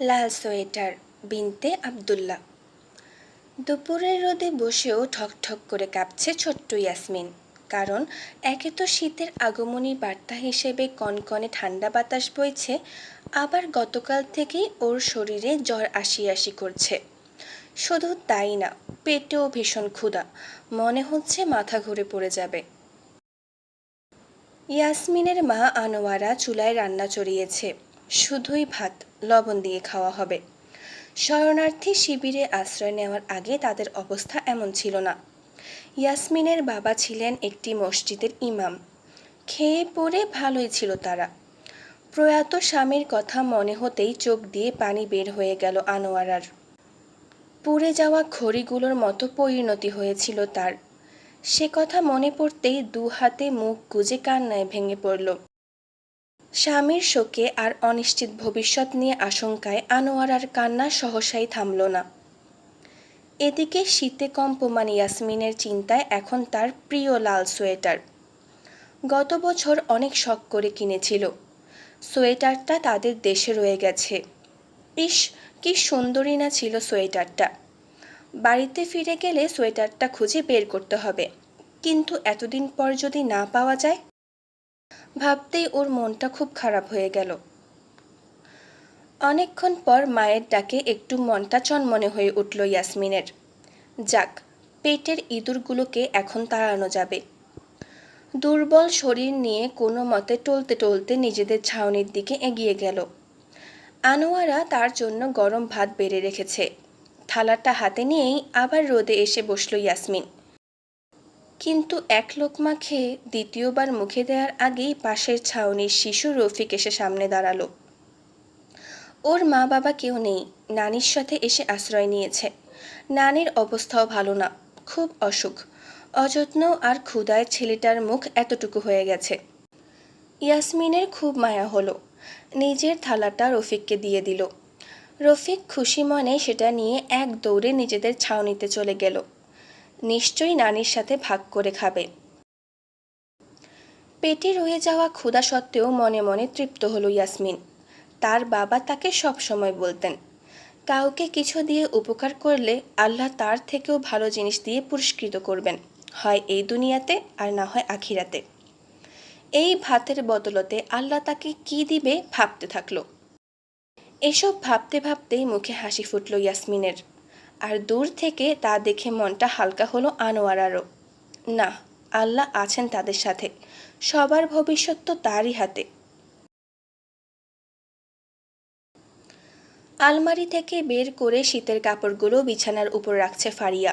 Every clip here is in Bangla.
লাল সোয়েটার বিনতে আব্দুল্লাহ। দুপুরের রোদে বসেও ঠকঠক করে কাঁপছে ছোট্ট ইয়াসমিন। কারণ একে তো শীতের আগমনী বার্তা হিসেবে কনকনে ঠান্ডা বাতাস বইছে, আবার গতকাল থেকেই ওর শরীরে জ্বর আসি আসি করছে। শুধু তাই না, পেটেও ভীষণ ক্ষুধা, মনে হচ্ছে মাথা ঘুরে পড়ে যাবে। ইয়াসমিনের মা আনোয়ারা চুলায় রান্না চড়িয়েছে, শুধুই ভাত, লবণ দিয়ে খাওয়া হবে। শরণার্থী শিবিরে আশ্রয় নেওয়ার আগে তাদের অবস্থা এমন ছিল না। ইয়াসমিনের বাবা ছিলেন একটি মসজিদের ইমাম, খেয়ে পড়ে ভালোই ছিল তারা। প্রয়াত স্বামীর কথা মনে হতেই চোখ দিয়ে পানি বের হয়ে গেল আনোয়ারার। পুড়ে যাওয়া খড়িগুলোর মতো পরিণতি হয়েছিল তার। সে কথা মনে পড়তেই দু হাতে মুখ গুজে কান্নায় ভেঙে পড়ল। স্বামীর শোকে আর অনিশ্চিত ভবিষ্যৎ নিয়ে আশঙ্কায় আনোয়ারার কান্না সহসাই থামল না। এদিকে শীতে কম্পমান ইয়াসমিনের চিন্তায় এখন তার প্রিয় লাল সোয়েটার। গত বছর অনেক শখ করে কিনেছিল। সোয়েটারটা তাদের দেশে রয়ে গেছে। ইস, কি সুন্দরী না ছিল সোয়েটারটা। বাড়িতে ফিরে গেলে সোয়েটারটা খুঁজে বের করতে হবে, কিন্তু এতদিন পর যদি না পাওয়া যায়, ভাবতেই ওর মনটা খুব খারাপ হয়ে গেল। অনেকক্ষণ পর মায়ের ডাকে একটু মনটা চনমনে হয়ে উঠল ইয়াসমিনের। যাক, পেটের ইঁদুরগুলোকে এখন তাড়ানো যাবে। দুর্বল শরীর নিয়ে কোনো মতে টলতে টলতে নিজেদের ছাউনির দিকে এগিয়ে গেল। আনোয়ারা তার জন্য গরম ভাত বেড়ে রেখেছে। থালাটা হাতে নিয়েই আবার রোদে এসে বসল ইয়াসমিন। কিন্তু এক লোকমা খেয়ে দ্বিতীয়বার মুখে দেওয়ার আগেই পাশের ছাউনির শিশু রফিক এসে সামনে দাঁড়ালো। ওর মা বাবা কেউ নেই, নানির সাথে এসে আশ্রয় নিয়েছে। নানির অবস্থাও ভালো না, খুব অসুখ, অযত্ন আর ক্ষুধায় ছেলেটার মুখ এতটুকু হয়ে গেছে। ইয়াসমিনের খুব মায়া হলো, নিজের থালাটা রফিককে দিয়ে দিল। রফিক খুশি মনে সেটা নিয়ে এক দৌড়ে নিজেদের ছাউনিতে চলে গেল। নিশ্চয়ই নানির সাথে ভাগ করে খাবে। পেটে রয়ে যাওয়া ক্ষুধা সত্ত্বেও মনে মনে তৃপ্ত হলো ইয়াসমিন। তার বাবা তাকে সব সময় বলতেন, কাউকে কিছু দিয়ে উপকার করলে আল্লাহ তার থেকেও ভালো জিনিস দিয়ে পুরস্কৃত করবেন, হয় এই দুনিয়াতে আর না হয় আখিরাতে। এই ভাতের বদলতে আল্লাহ তাকে কি দিবে ভাবতে থাকলো। এসব ভাবতে ভাবতেই মুখে হাসি ফুটল ইয়াসমিনের। আর দূর থেকে তা দেখে মনটা হালকা হলো আনোয়ারারও। না, আল্লাহ আছেন তাদের সাথে, সবার ভবিষ্যৎ তো তারই হাতে। আলমারি থেকে বের করে শীতের কাপড়গুলো বিছানার উপর রাখছে ফারিয়া,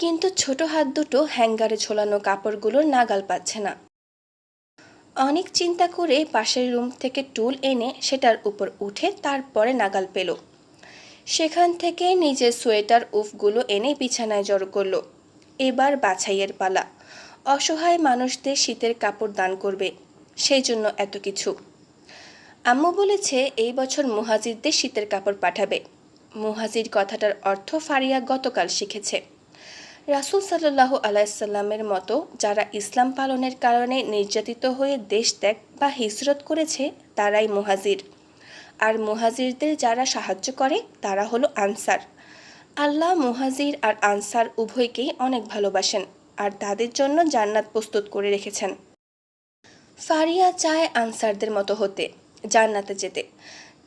কিন্তু ছোট হাত দুটো হ্যাঙ্গারে ঝোলানো কাপড়গুলোর নাগাল পাচ্ছে না। অনেক চিন্তা করে পাশের রুম থেকে টুল এনে সেটার উপর উঠে তারপরে নাগাল পেল। সেখান থেকে নিজের সোয়েটার উফগুলো এনে বিছানায় জড়ো করল। এবার বাছাইয়ের পালা। অসহায় মানুষদের শীতের কাপড় দান করবে, সেই জন্য এত কিছু। আম্মু বলেছে এই বছর মুহাজিরদের শীতের কাপড় পাঠাবে। মুহাজির কথাটার অর্থ ফারিয়া গতকাল শিখেছে। রাসূল সাল্লাল্লাহু আলাইসাল্লামের মতো যারা ইসলাম পালনের কারণে নির্যাতিত হয়ে দেশ ত্যাগ বা হিজরত করেছে তারাই মুহাজির। আর মুহাজিরদের যারা সাহায্য করে তারা হলো আনসার। আল্লাহ মুহাজির আর আনসার উভয়কেই অনেক ভালোবাসেন আর তাদের জন্য জান্নাত প্রস্তুত করে রেখেছেন। ফারিয়া চায় আনসারদের মতো হতে, জান্নাতে যেতে।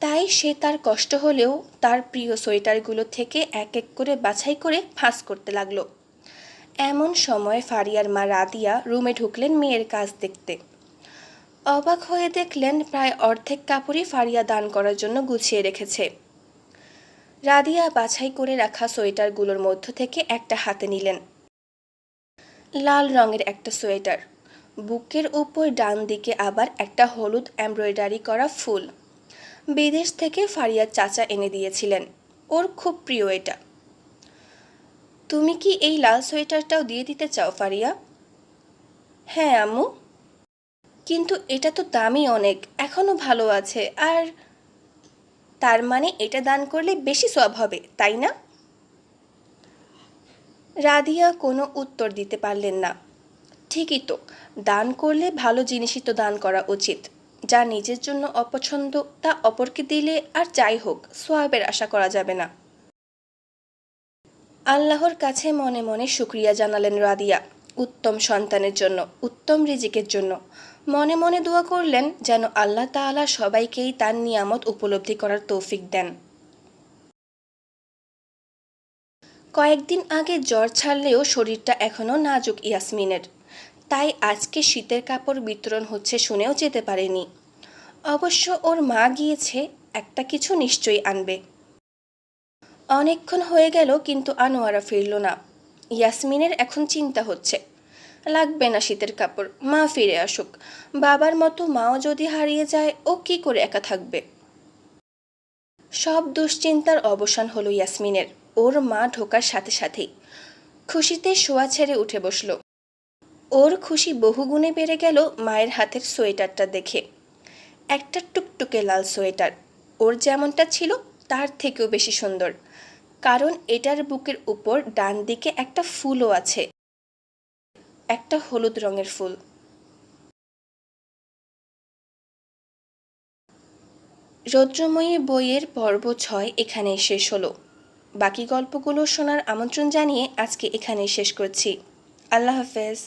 তাই সে তার কষ্ট হলেও তার প্রিয় সোয়েটারগুলো থেকে এক এক করে বাছাই করে ফাঁস করতে লাগলো। এমন সময় ফারিয়ার মা রাদিয়া রুমে ঢুকলেন মেয়ের কাজ দেখতে। অবাক হয়ে দেখলেন প্রায় অর্ধেক কাপড়ই ফারিয়া দান করার জন্য গুছিয়ে রেখেছে। রাদিয়া বাছাই করে রাখা সোয়েটারগুলোর মধ্য থেকে একটা হাতে নিলেন। লাল রঙের একটা সোয়েটার, বুকের উপর ডান দিকে আবার একটা হলুদ এমব্রয়ডারি করা ফুল। বিদেশ থেকে ফারিয়ার চাচা এনে দিয়েছিলেন, ওর খুব প্রিয় এটা। তুমি কি এই লাল সোয়েটারটাও দিয়ে দিতে চাও ফারিয়া? হ্যাঁ আম্মু, কিন্তু এটা তো দামি অনেক, এখনো ভালো আছে। আর তার মানে এটা দান করলে বেশি সওয়াব হবে, তাই না? রাদিয়া কোনো উত্তর দিতে পারলেন না। ঠিকই তো, দান করলে ভালো জিনিসই তো দান করা উচিত। যা নিজের জন্য অপছন্দ তা অপরকে দিলে আর যাই হোক সোয়াবের আশা করা যাবে না। আল্লাহর কাছে মনে মনে শুকরিয়া জানালেন রাদিয়া, উত্তম সন্তানের জন্য, উত্তম রিজিকের জন্য। মনে মনে দোয়া করলেন যেন আল্লাহ তাআলা সবাইকেই তার নিয়ামত উপলব্ধি করার তৌফিক দেন। কয়েকদিন আগে জ্বর ছাড়লেও শরীরটা এখনও নাজুক ইয়াসমিনের, তাই আজকে শীতের কাপড় বিতরণ হচ্ছে শুনেও যেতে পারেনি। অবশ্য ওর মা গিয়েছে, একটা কিছু নিশ্চয়ই আনবে। অনেকক্ষণ হয়ে গেল কিন্তু আনোয়ারা ফিরল না। ইয়াসমিনের এখন চিন্তা হচ্ছে, লাগবে না শীতের কাপড়, মা ফিরে আসুক। বাবার মতো মাও যদি হারিয়ে যায় ও কি করে একা থাকবে। সব দুশ্চিন্তার অবসান হলো ইয়াসমিনের ওর মা ঢোকার সাথে সাথেই। খুশিতে শোয়া ছেড়ে উঠে বসল। ওর খুশি বহুগুণে বেড়ে গেল মায়ের হাতের সোয়েটারটা দেখে। একটা টুকটুকে লাল সোয়েটার, ওর যেমনটা ছিল তার থেকেও বেশি সুন্দর, কারণ এটার বুকের উপর ডান দিকে একটা ফুলও আছে, একটা হলুদ রঙের ফুল। রৌদ্রময়ী বইয়ের পর্ব ৬ এখানেই শেষ হলো। বাকি গল্পগুলো শোনার আমন্ত্রণ জানিয়ে আজকে এখানেই শেষ করছি। আল্লাহ হাফেজ।